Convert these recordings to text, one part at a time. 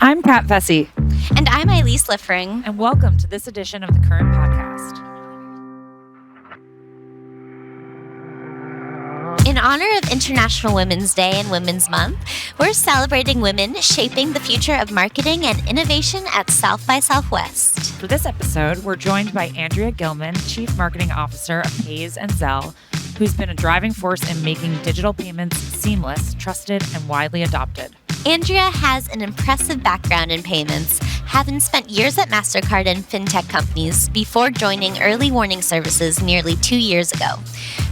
I'm Pat Vesey. And I'm Elise Liffring. And welcome to this edition of the Current Podcast. In honor of International Women's Day and Women's Month, we're celebrating women shaping the future of marketing and innovation at South by Southwest. For this episode, we're joined by Andrea Gilman, Chief Marketing Officer of Paze and Zelle, who's been a driving force in making digital payments seamless, trusted, and widely adopted. Andrea has an impressive background in payments, having spent years at MasterCard and fintech companies before joining Early Warning Services nearly 2 years ago.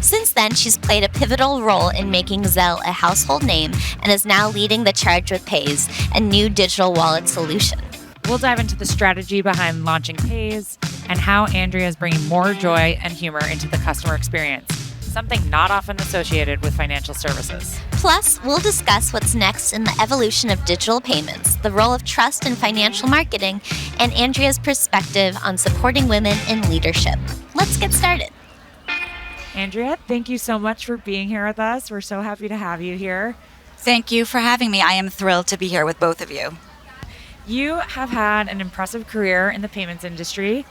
Since then, she's played a pivotal role in making Zelle a household name and is now leading the charge with Paze, a new digital wallet solution. We'll dive into the strategy behind launching Paze and how Andrea is bringing more joy and humor into the customer experience, something not often associated with financial services. Plus, we'll discuss what's next in the evolution of digital payments, the role of trust in financial marketing, and Andrea's perspective on supporting women in leadership. Let's get started. Andrea, thank you so much for being here with us. We're so happy to have you here. Thank you for having me. I am thrilled to be here with both of you. You have had an impressive career in the payments industry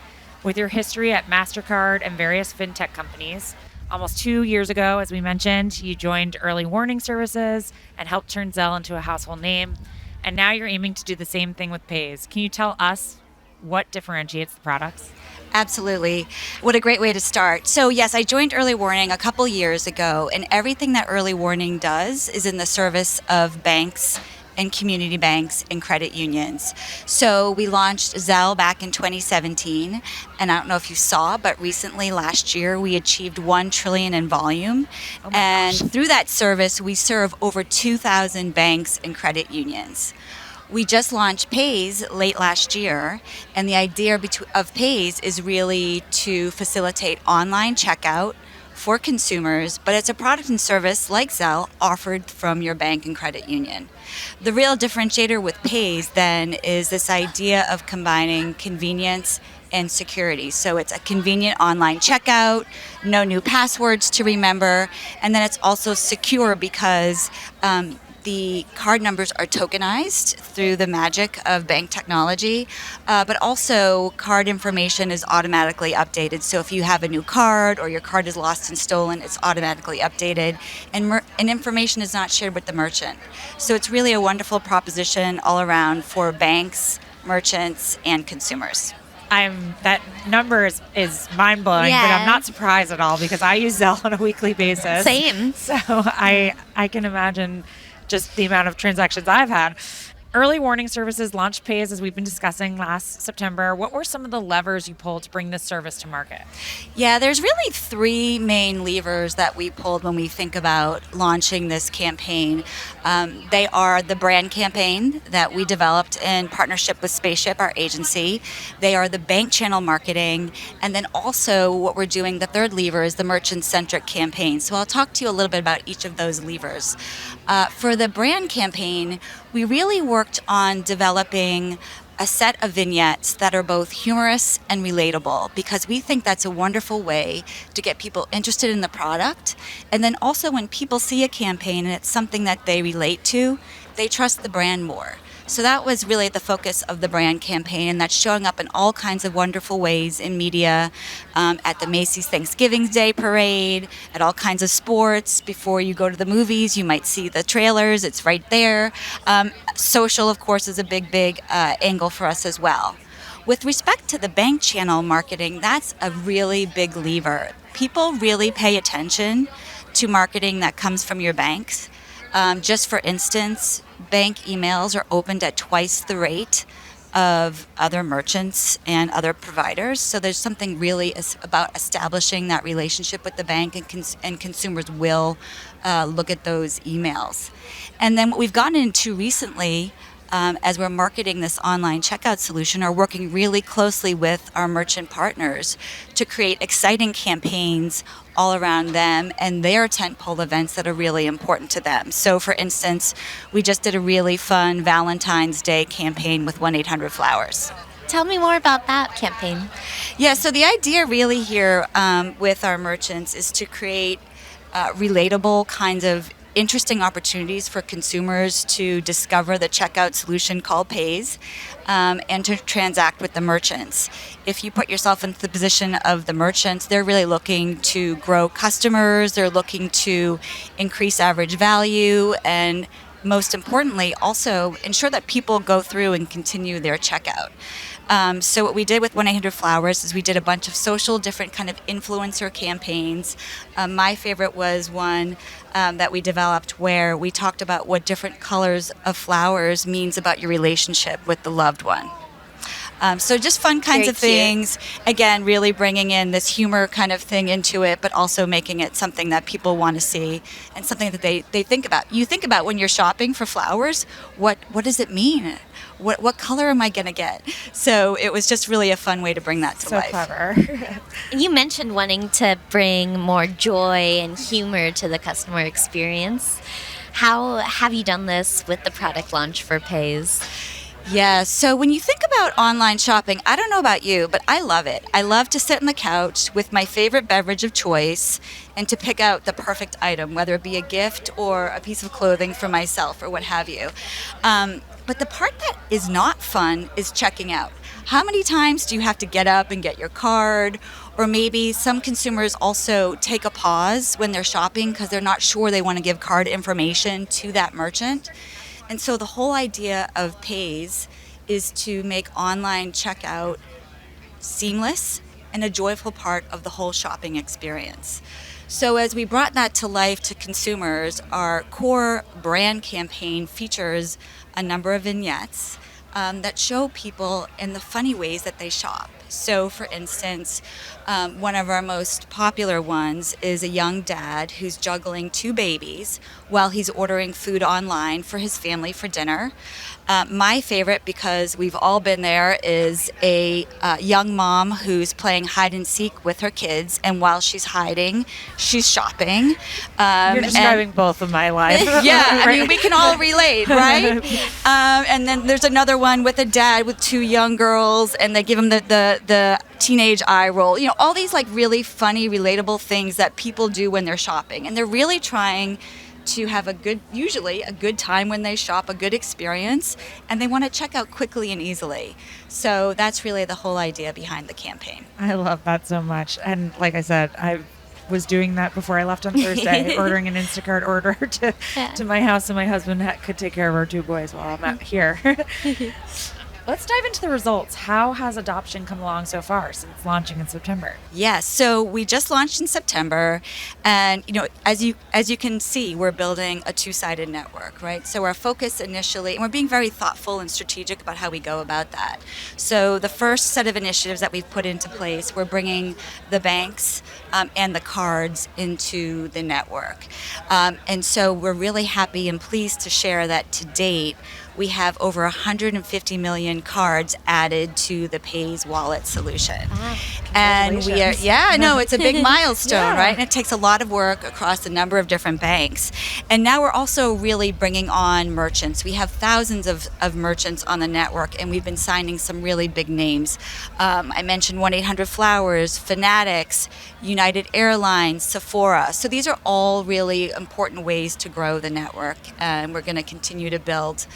with your history at MasterCard and various fintech companies. Almost 2 years ago, as we mentioned, you joined Early Warning Services and helped turn Zelle into a household name. And now you're aiming to do the same thing with Paze. Can you tell us what differentiates the products? Absolutely. What a great way to start. So yes, I joined Early Warning a couple years ago, and everything that Early Warning does is in the service of banks and community banks and credit unions. So we launched Zelle back in 2017, and I don't know if you saw, but recently last year we achieved $1 trillion in volume. And through that service, we serve over 2,000 banks and credit unions. We just launched Paze late last year, and the idea of Paze is really to facilitate online checkout for consumers, but it's a product and service like Zelle offered from your bank and credit union. The real differentiator with Paze then is this idea of combining convenience and security. So it's a convenient online checkout, no new passwords to remember, and then it's also secure because the card numbers are tokenized through the magic of bank technology, but also card information is automatically updated. So if you have a new card or your card is lost and stolen, it's automatically updated, and information is not shared with the merchant. So it's really a wonderful proposition all around for banks, merchants, and consumers. That number is mind-blowing, but I'm not surprised at all because I use Zelle on a weekly basis. Same. So I can imagine just the amount of transactions I've had. Early Warning Services launched Paze, as we've been discussing, last September. What were some of the levers you pulled to bring this service to market? Yeah, there's really three main levers that we pulled when we think about launching this campaign. They are the brand campaign that we developed in partnership with Spaceship, our agency. They are the bank channel marketing. And then also what we're doing, the third lever, is the merchant-centric campaign. So I'll talk to you a little bit about each of those levers. For the brand campaign, we really worked on developing a set of vignettes that are both humorous and relatable because we think that's a wonderful way to get people interested in the product. And then also when people see a campaign and it's something that they relate to, they trust the brand more. So that was really the focus of the brand campaign, and that's showing up in all kinds of wonderful ways in media, at the Macy's Thanksgiving Day parade, at all kinds of sports. Before you go to the movies, you might see the trailers. It's right there. Social, of course, is a big angle for us as well. With respect to the bank channel marketing, that's a really big lever. People really pay attention to marketing that comes from your banks. Just for instance, bank emails are opened at twice the rate of other merchants and other providers. So there's something really about establishing that relationship with the bank, and consumers will look at those emails. And then what we've gotten into recently, as we're marketing this online checkout solution, are working really closely with our merchant partners to create exciting campaigns all around them and their tentpole events that are really important to them. So for instance, we just did a really fun Valentine's Day campaign with 1-800-Flowers. Tell me more about that campaign. Yeah, so the idea really here with our merchants is to create relatable kinds of interesting opportunities for consumers to discover the checkout solution called Paze, and to transact with the merchants. If you put yourself into the position of the merchants, they're really looking to grow customers, they're looking to increase average value, and most importantly, also ensure that people go through and continue their checkout. So what we did with 1-800-Flowers is we did a bunch of social, different kind of influencer campaigns. My favorite was one that we developed where we talked about what different colors of flowers means about your relationship with the loved one. So just fun kinds Very of things. Again, really bringing in this humor kind of thing into it, but also making it something that people want to see and something that they think about. You think about when you're shopping for flowers, what does it mean? What color am I going to get? So it was just really a fun way to bring that to life. So clever. You mentioned wanting to bring more joy and humor to the customer experience. How have you done this with the product launch for Paze? Yeah, so when you think about online shopping, I don't know about you, but I love it. I love to sit on the couch with my favorite beverage of choice and to pick out the perfect item, whether it be a gift or a piece of clothing for myself or what have you. But the part that is not fun is checking out. How many times do you have to get up and get your card? Or maybe some consumers also take a pause when they're shopping because they're not sure they want to give card information to that merchant. And so the whole idea of Paze is to make online checkout seamless and a joyful part of the whole shopping experience. So as we brought that to life to consumers, our core brand campaign features a number of vignettes that show people in the funny ways that they shop. So, for instance, one of our most popular ones is a young dad who's juggling 2 babies while he's ordering food online for his family for dinner. My favorite, because we've all been there, is a young mom who's playing hide and seek with her kids, and while she's hiding, she's shopping. You're describing both of my life. Yeah, I mean, we can all relate, right? And then there's another one with a dad with 2 young girls, and they give him the teenage eye roll. You know, all these like really funny, relatable things that people do when they're shopping, and they're really trying to have usually a good time when they shop, a good experience, and they want to check out quickly and easily. So that's really the whole idea behind the campaign. I love that so much. And like I said, I was doing that before I left on Thursday, ordering an Instacart order to my house, so my husband could take care of our 2 boys while I'm out here. Let's dive into the results. How has adoption come along so far since launching in September? Yes, so we just launched in September, and as you can see, we're building a 2-sided network, right? So our focus initially, and we're being very thoughtful and strategic about how we go about that. So the first set of initiatives that we've put into place, we're bringing the banks and the cards into the network, and so we're really happy and pleased to share that to date, we have over 150 million cards added to the Paze wallet solution. And we are, it's a big milestone, right? And it takes a lot of work across a number of different banks. And now we're also really bringing on merchants. We have thousands of merchants on the network, and we've been signing some really big names. I mentioned 1-800-Flowers, Fanatics, United Airlines, Sephora. So these are all really important ways to grow the network, and we're going to continue to build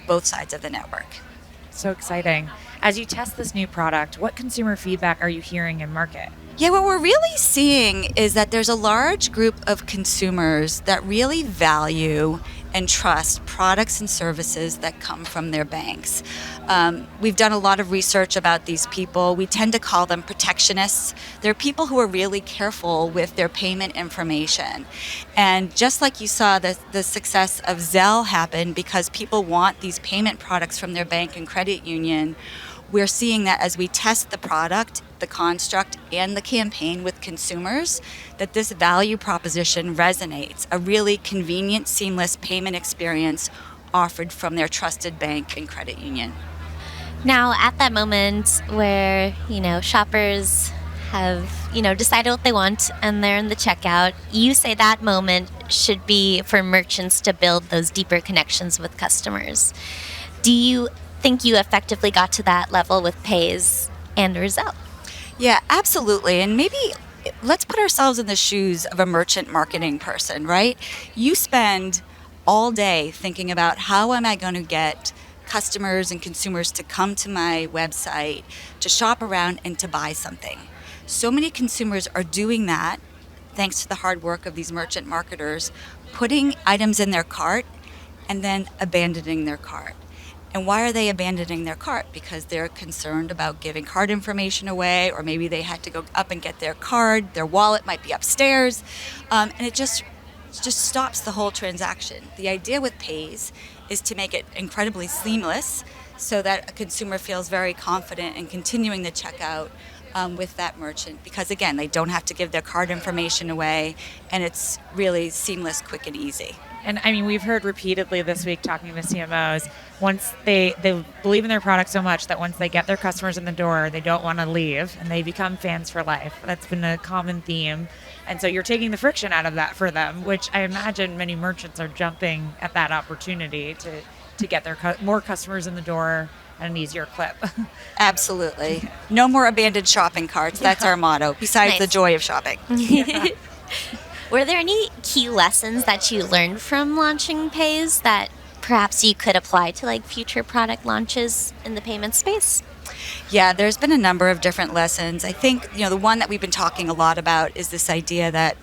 both sides of the network. So exciting. As you test this new product, what consumer feedback are you hearing in market? Yeah, what we're really seeing is that there's a large group of consumers that really value and trust products and services that come from their banks. We've done a lot of research about these people. We tend to call them protectionists. They're people who are really careful with their payment information. And just like you saw the success of Zelle happen because people want these payment products from their bank and credit union, we're seeing that as we test the product, the construct, and the campaign with consumers, that this value proposition resonates, a really convenient, seamless payment experience offered from their trusted bank and credit union. Now, at that moment where, shoppers have, decided what they want and they're in the checkout, you say that moment should be for merchants to build those deeper connections with customers. Do you think you effectively got to that level with Paze and Zelle? Yeah, absolutely. And maybe let's put ourselves in the shoes of a merchant marketing person, right? You spend all day thinking about how am I going to get customers and consumers to come to my website, to shop around and to buy something. So many consumers are doing that thanks to the hard work of these merchant marketers, putting items in their cart and then abandoning their cart. And why are they abandoning their cart? Because they're concerned about giving card information away, or maybe they had to go up and get their card, their wallet might be upstairs, and it just stops the whole transaction. The idea with Paze is to make it incredibly seamless so that a consumer feels very confident in continuing the checkout with that merchant, because again, they don't have to give their card information away, and it's really seamless, quick, and easy. And I mean, we've heard repeatedly this week talking to CMOs, once they believe in their product so much that once they get their customers in the door, they don't want to leave, and they become fans for life. That's been a common theme. And so you're taking the friction out of that for them, which I imagine many merchants are jumping at that opportunity to get their more customers in the door at an easier clip. Absolutely. No more abandoned shopping carts. That's our motto, besides Nice. the joy of shopping. Were there any key lessons that you learned from launching Paze that perhaps you could apply to like future product launches in the payment space? Yeah, there's been a number of different lessons. I think, the one that we've been talking a lot about is this idea that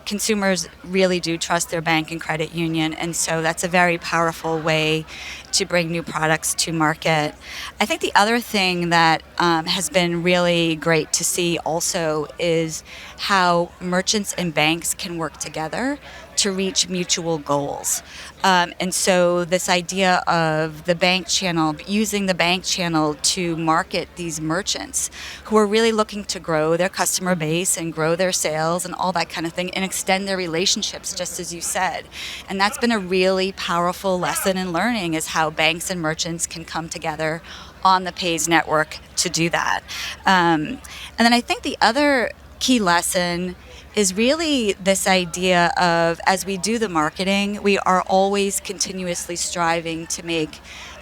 consumers really do trust their bank and credit union, and so that's a very powerful way to bring new products to market. I think the other thing that has been really great to see also is how merchants and banks can work together to reach mutual goals. And so this idea of the bank channel, using the bank channel to market these merchants who are really looking to grow their customer base and grow their sales and all that kind of thing and extend their relationships, just as you said. And that's been a really powerful lesson in learning, is how banks and merchants can come together on the Paze network to do that. And then I think the other key lesson is really this idea of, as we do the marketing, we are always continuously striving to make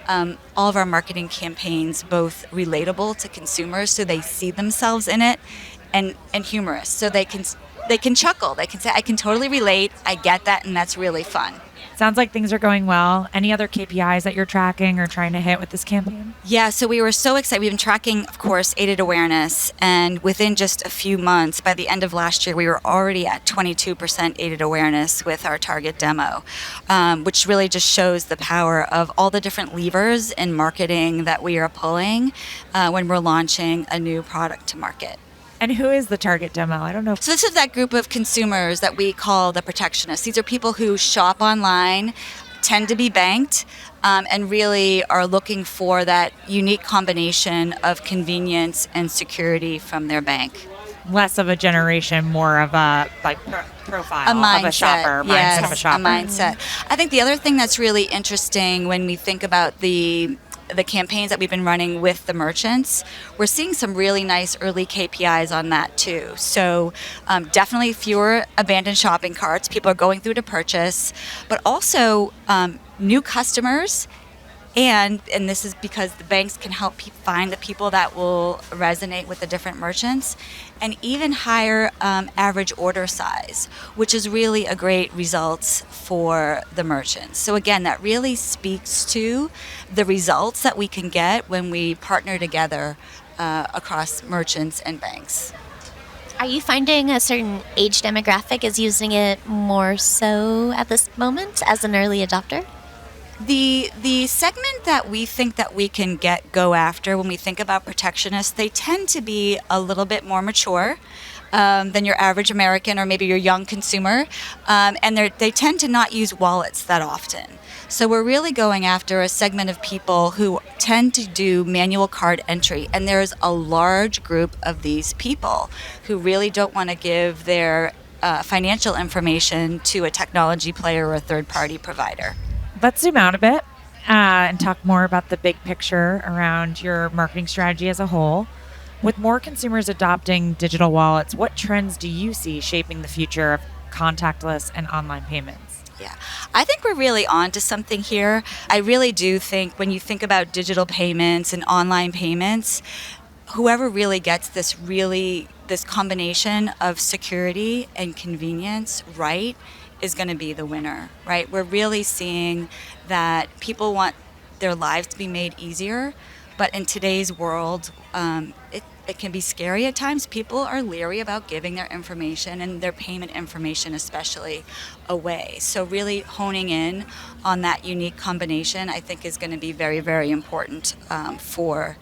all of our marketing campaigns both relatable to consumers so they see themselves in it, and humorous so they can chuckle. They can say, I can totally relate, I get that, and that's really fun. Sounds like things are going well. Any other KPIs that you're tracking or trying to hit with this campaign? Yeah, so we were so excited. We've been tracking, of course, aided awareness, and within just a few months, by the end of last year, we were already at 22% aided awareness with our target demo, which really just shows the power of all the different levers in marketing that we are pulling when we're launching a new product to market. And who is the target demo? I don't know. So this is that group of consumers that we call the protectionists. These are people who shop online, tend to be banked, and really are looking for that unique combination of convenience and security from their bank. Less of a generation, more of a profile of a shopper, yes, mindset of a shopper. A mindset. I think the other thing that's really interesting when we think about the campaigns that we've been running with the merchants, we're seeing some really nice early KPIs on that too. So definitely fewer abandoned shopping carts. People are going through to purchase, but also new customers. And this is because the banks can help find the people that will resonate with the different merchants, and even higher average order size, which is really a great result for the merchants. So again, that really speaks to the results that we can get when we partner together across merchants and banks. Are you finding a certain age demographic is using it more so at this moment as an early adopter? The segment that we think that we can go after when we think about protectionists, they tend to be a little bit more mature than your average American or maybe your young consumer, and they tend to not use wallets that often. So we're really going after a segment of people who tend to do manual card entry, and there's a large group of these people who really don't want to give their financial information to a technology player or a third-party provider. Let's zoom out a bit and talk more about the big picture around your marketing strategy as a whole. With more consumers adopting digital wallets, what trends do you see shaping the future of contactless and online payments? Yeah, I think we're really on to something here. I really do think when you think about digital payments and online payments, whoever really gets this combination of security and convenience right is going to be the winner, right? We're really seeing that people want their lives to be made easier, but in today's world, it can be scary at times. People are leery about giving their information and their payment information especially away. So really honing in on that unique combination, I think, is going to be very, very important for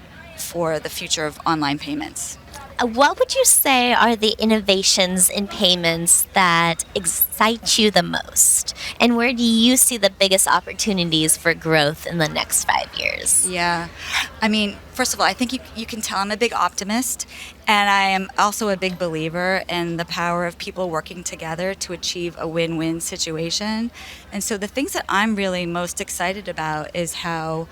the future of online payments. What would you say are the innovations in payments that excite you the most? And where do you see the biggest opportunities for growth in the next 5 years? Yeah. I mean, first of all, I think you can tell I'm a big optimist, and I am also a big believer in the power of people working together to achieve a win-win situation. And so the things that I'm really most excited about is how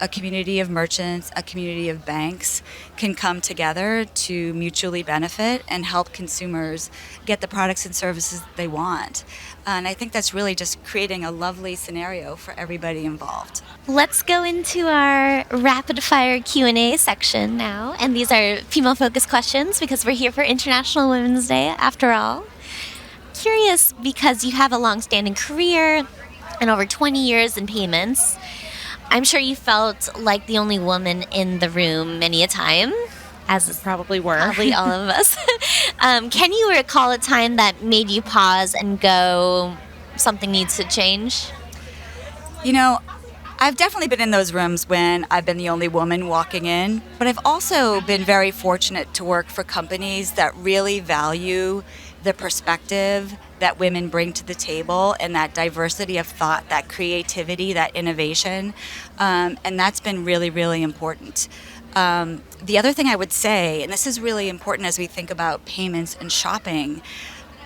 a community of merchants, a community of banks can come together to mutually benefit and help consumers get the products and services that they want. And I think that's really just creating a lovely scenario for everybody involved. Let's go into our rapid fire Q&A section now. And these are female focused questions because we're here for International Women's Day after all. Curious because you have a long-standing career and over 20 years in payments. I'm sure you felt like the only woman in the room many a time, as Probably were. probably all of us. Can you recall a time that made you pause and go, something needs to change? You know, I've definitely been in those rooms when I've been the only woman walking in, but I've also been very fortunate to work for companies that really value the perspective that women bring to the table and that diversity of thought, that creativity, that innovation, and that's been really, really important. The other thing I would say, and this is really important as we think about payments and shopping,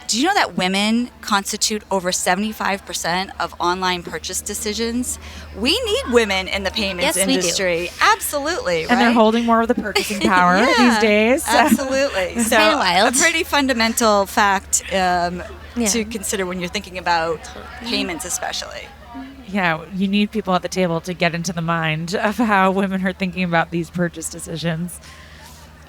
do you know that women constitute over 75% of online purchase decisions? We need women in the payments Yes, we do. industry. Absolutely, right? And they're holding more of the purchasing power Yeah, these days. Absolutely. So Kinda wild. a pretty fundamental fact Yeah. to consider when you're thinking about payments especially. Yeah, you need people at the table to get into the mind of how women are thinking about these purchase decisions.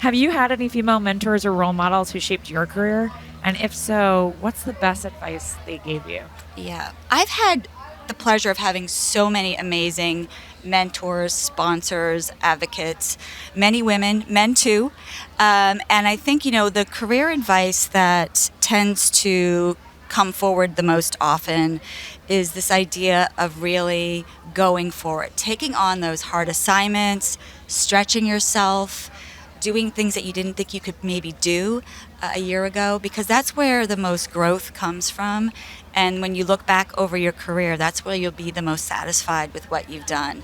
Have you had any female mentors or role models who shaped your career? And if so, what's the best advice they gave you? Yeah. I've had the pleasure of having so many amazing mentors, sponsors, advocates, many women, men too. And I think, the career advice that tends to come forward the most often is this idea of really going for it, taking on those hard assignments, stretching yourself, doing things that you didn't think you could maybe do a year ago, because that's where the most growth comes from. And when you look back over your career, that's where you'll be the most satisfied with what you've done.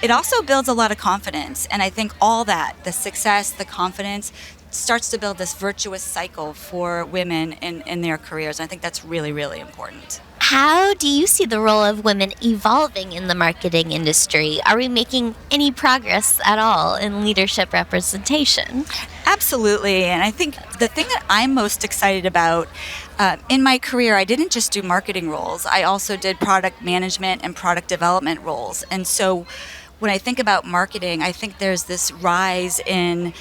It also builds a lot of confidence. And I think all that, the success, the confidence, starts to build this virtuous cycle for women in their careers. And I think that's really, really important. How do you see the role of women evolving in the marketing industry? Are we making any progress at all in leadership representation? Absolutely. And I think the thing that I'm most excited about in my career, I didn't just do marketing roles. I also did product management and product development roles. And so when I think about marketing, I think there's this rise in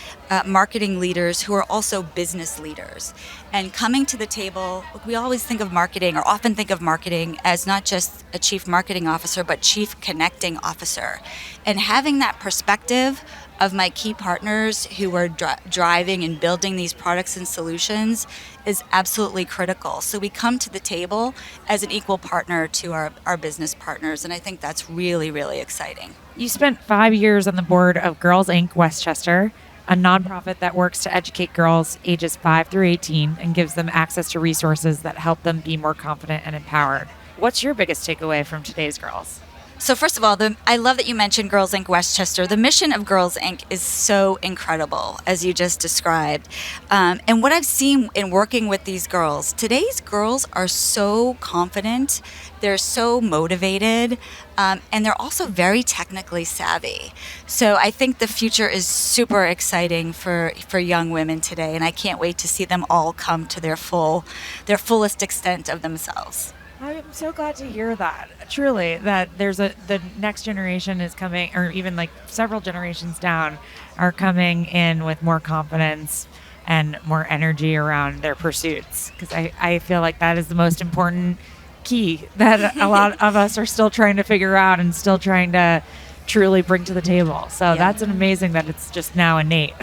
marketing leaders who are also business leaders. And coming to the table, we always think of marketing, or often think of marketing as not just a chief marketing officer, but chief connecting officer. And having that perspective of my key partners who are driving and building these products and solutions is absolutely critical. So we come to the table as an equal partner to our business partners, and I think that's really, really exciting. You spent 5 years on the board of Girls Inc. Westchester, a nonprofit that works to educate girls ages 5 through 18 and gives them access to resources that help them be more confident and empowered. What's your biggest takeaway from today's girls? So first of all, I love that you mentioned Girls Inc. Westchester. The mission of Girls Inc. is so incredible, as you just described. And what I've seen in working with these girls, today's girls are so confident, they're so motivated, and they're also very technically savvy. So I think the future is super exciting for young women today, and I can't wait to see them all come to their fullest extent of themselves. I'm so glad to hear that. Truly, that the next generation is coming, or even like several generations down, are coming in with more confidence and more energy around their pursuits. Because I feel like that is the most important key that a lot of us are still trying to figure out and still trying to truly bring to the table. So that's an amazing that it's just now innate.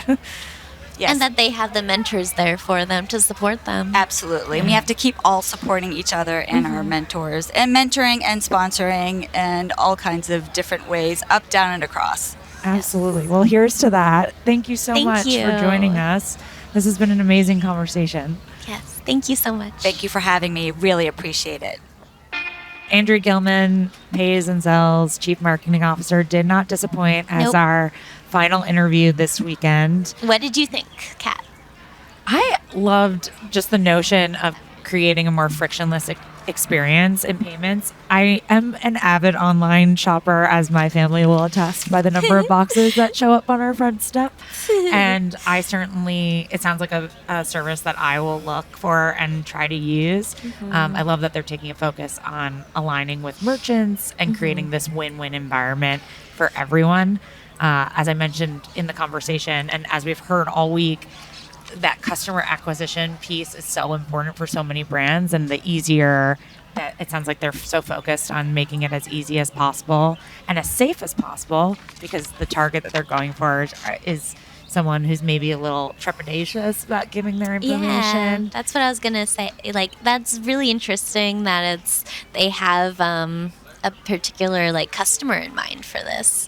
Yes. And that they have the mentors there for them to support them. Absolutely. And we have to keep all supporting each other and our mentors, and mentoring and sponsoring and all kinds of different ways, up, down, and across. Absolutely. Well, here's to that. Thank you so Thank much you. for joining us. This has been an amazing conversation. Yes. Thank you so much. Thank you for having me. Really appreciate it. Andrea Gilman, Paze and Zelle's Chief Marketing Officer, did not disappoint as Nope. our final interview this weekend. What did you think, Kat? I loved just the notion of creating a more frictionless experience in payments. I am an avid online shopper, as my family will attest by the number of boxes that show up on our front step. And I certainly, it sounds like a service that I will look for and try to use. I love that they're taking a focus on aligning with merchants and creating this win-win environment for everyone. As I mentioned in the conversation, and as we've heard all week, that customer acquisition piece is so important for so many brands, and the easier that it sounds like they're so focused on making it as easy as possible and as safe as possible, because the target that they're going for is someone who's maybe a little trepidatious about giving their information. Yeah, that's what I was gonna say. Like, that's really interesting that they have a particular like customer in mind for this.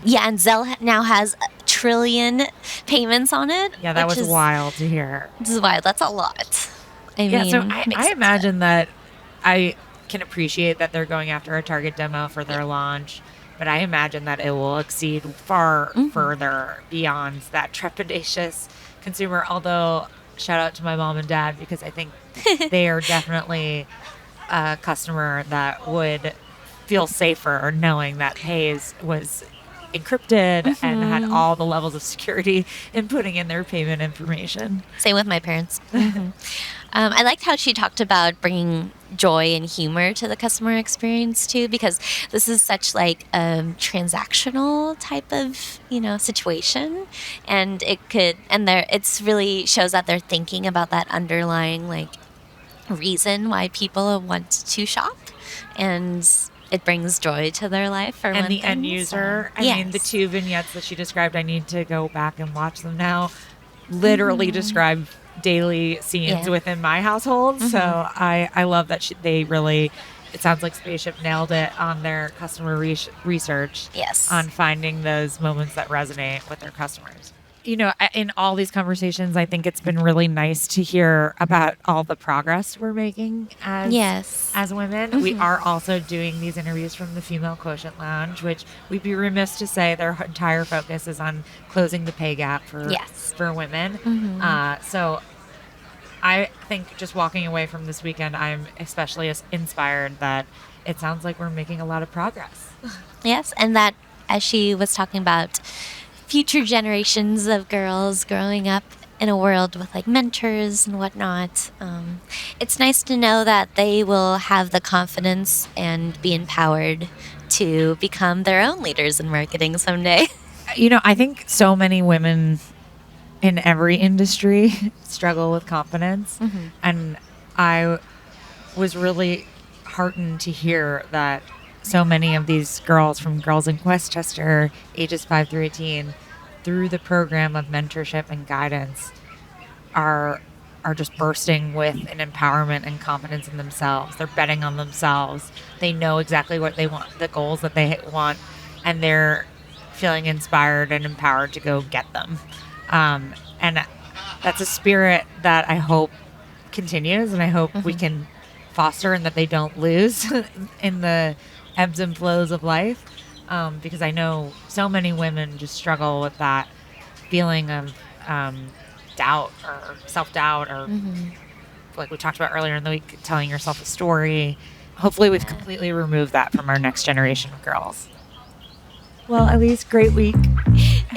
Yeah, and Zelle now has 1 trillion payments on it. Yeah, that was wild to hear. This is wild. That's a lot. So I imagine that I can appreciate that they're going after a target demo for their launch, but I imagine that it will exceed far further beyond that trepidatious consumer. Although, shout out to my mom and dad, because I think they are definitely a customer that would feel safer knowing that Paze was encrypted and had all the levels of security in putting in their payment information. Same with my parents. I liked how she talked about bringing joy and humor to the customer experience too, because this is such like a transactional type of situation, and it's really shows that they're thinking about that underlying like reason why people want to shop, and it brings joy to their life. And the end user, I mean, the 2 vignettes that she described, I need to go back and watch them now, literally describe daily scenes within my household. So I love that they really, it sounds like Spaceship nailed it on their customer research. Yes. On finding those moments that resonate with their customers. In all these conversations, I think it's been really nice to hear about all the progress we're making as women. We are also doing these interviews from the Female Quotient Lounge, which we'd be remiss to say their entire focus is on closing the pay gap for women. So I think just walking away from this weekend, I'm especially inspired that it sounds like we're making a lot of progress. Yes, and that, as she was talking about future generations of girls growing up in a world with like mentors and whatnot, it's nice to know that they will have the confidence and be empowered to become their own leaders in marketing someday. I think so many women in every industry struggle with confidence, and I was really heartened to hear that so many of these girls from Girls in Westchester, ages 5 through 18, through the program of mentorship and guidance, are just bursting with an empowerment and confidence in themselves. They're betting on themselves. They know exactly what they want, the goals that they want, and they're feeling inspired and empowered to go get them. And that's a spirit that I hope continues, and I hope we can foster, and that they don't lose in the ebbs and flows of life, because I know so many women just struggle with that feeling of doubt or self-doubt, or like we talked about earlier in the week, telling yourself a story. Hopefully we've completely removed that from our next generation of girls. Well, Elise, great week.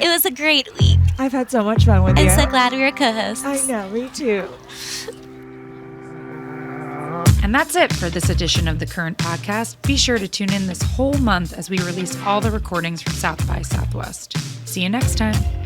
It was a great week. I've had so much fun with you. I'm so glad we were co-hosts. I know, me too. And that's it for this edition of the Current Podcast. Be sure to tune in this whole month as we release all the recordings from South by Southwest. See you next time.